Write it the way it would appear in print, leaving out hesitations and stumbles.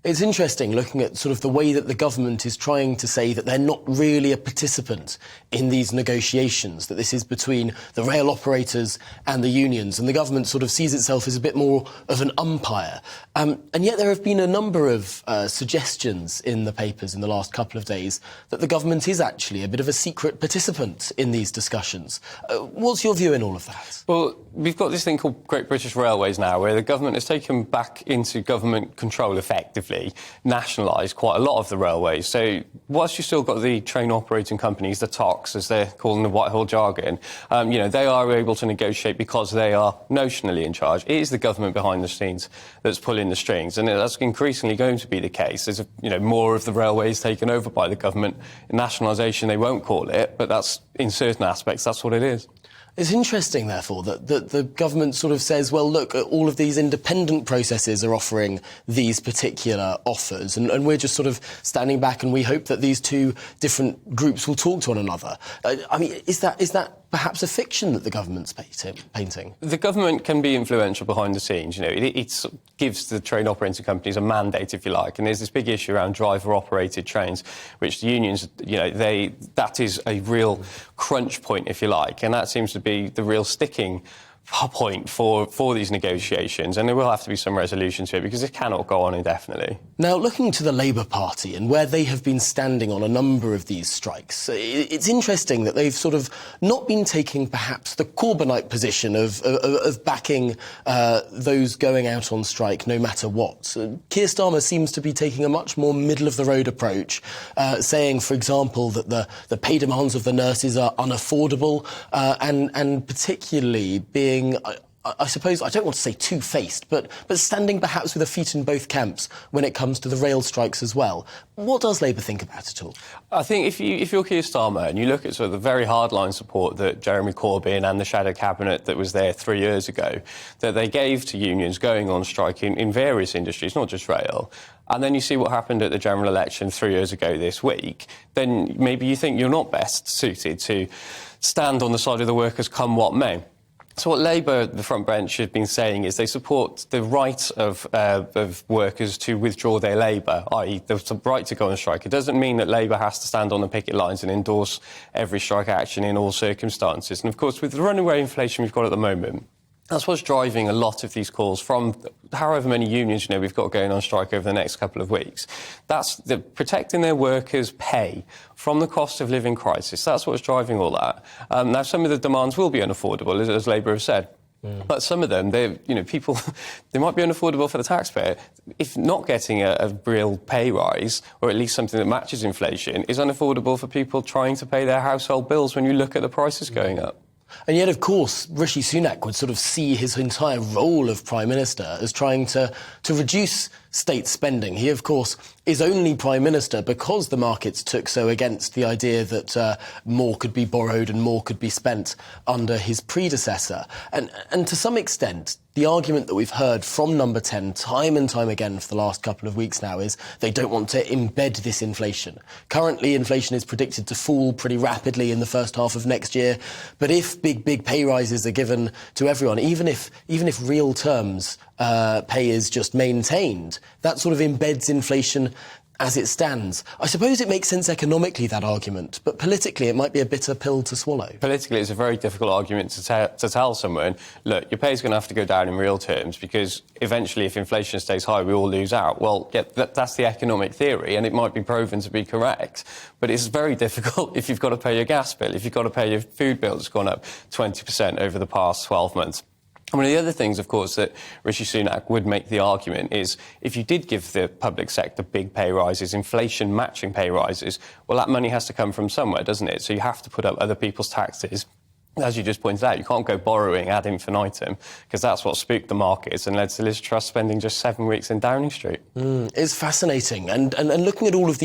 It's interesting looking at sort of the way that the government is trying to say that they're not really a participant in these negotiations, that this is between the rail operators and the unions, and the government sort of sees itself as a bit more of an umpire. And yet there have been a number of suggestions in the papers in the last couple of days that the government is actually a bit of a secret participant in these discussions. What's your view in all of that? Well, we've got this thing called Great British Railways now, where the government has taken back into government control effectively, nationalised quite a lot of the railways. So whilst you've still got the train operating companies, the TOCs, as they're calling the Whitehall jargon, they are able to negotiate because they are notionally in charge. It is the government behind the scenes that's pulling the strings, and that's increasingly going to be the case. There's more of the railways taken over by the government. Nationalisation, they won't call it, but that's, in certain aspects, that's what it is. It's interesting, therefore, that the government sort of says, well, look, all of these independent processes are offering these particular offers, and we're just sort of standing back and we hope that these two different groups will talk to one another. Is that perhaps a fiction that the government's painting? The government can be influential behind the scenes. It gives the train operating companies a mandate, if you like, and there's this big issue around driver-operated trains, which the unions, that is a real crunch point, if you like, and that seems to be the real sticking point for these negotiations, and there will have to be some resolution to it because it cannot go on indefinitely. Now, looking to the Labour Party and where they have been standing on a number of these strikes, it's interesting that they've sort of not been taking perhaps the Corbynite position of backing those going out on strike no matter what. Keir Starmer seems to be taking a much more middle-of-the-road approach, saying, for example, that the pay demands of the nurses are unaffordable and particularly being, I suppose, I don't want to say two-faced, but standing perhaps with a feet in both camps when it comes to the rail strikes as well. What does Labour think about it all? I think if you're Keir Starmer and you look at sort of the very hardline support that Jeremy Corbyn and the shadow cabinet that was there 3 years ago, that they gave to unions going on strike in various industries, not just rail, and then you see what happened at the general election 3 years ago this week, then maybe you think you're not best suited to stand on the side of the workers come what may. So what Labour, the front bench, have been saying is they support the right of workers to withdraw their labour, i.e. the right to go on strike. It doesn't mean that Labour has to stand on the picket lines and endorse every strike action in all circumstances. And, of course, with the runaway inflation we've got at the moment, that's what's driving a lot of these calls from however many unions we've got going on strike over the next couple of weeks. That's protecting their workers' pay from the cost of living crisis. That's what's driving all that. Now, some of the demands will be unaffordable, as Labour have said. But some of them, people, they might be unaffordable for the taxpayer. If not getting a real pay rise, or at least something that matches inflation, is unaffordable for people trying to pay their household bills when you look at the prices going up. And yet, of course, Rishi Sunak would sort of see his entire role of Prime Minister as trying to reduce state spending. He, of course, is only Prime Minister because the markets took so against the idea that more could be borrowed and more could be spent under his predecessor. And to some extent, the argument that we've heard from Number 10 time and time again for the last couple of weeks now is they don't want to embed this inflation. Currently, inflation is predicted to fall pretty rapidly in the first half of next year. But if big pay rises are given to everyone, even if real terms pay is just maintained, that sort of embeds inflation as it stands. I suppose it makes sense economically, that argument, but politically it might be a bitter pill to swallow. Politically, it's a very difficult argument to tell someone, look, your pay's going to have to go down in real terms because eventually if inflation stays high, we all lose out. Well, yeah, that's the economic theory, and it might be proven to be correct, but it's very difficult if you've got to pay your gas bill, if you've got to pay your food bill that's gone up 20% over the past 12 months. One of the other things, of course, that Rishi Sunak would make the argument is if you did give the public sector big pay rises, inflation-matching pay rises, well, that money has to come from somewhere, doesn't it? So you have to put up other people's taxes. As you just pointed out, you can't go borrowing ad infinitum because that's what spooked the markets and led to Liz Truss spending just 7 weeks in Downing Street. It's fascinating. And looking at all of these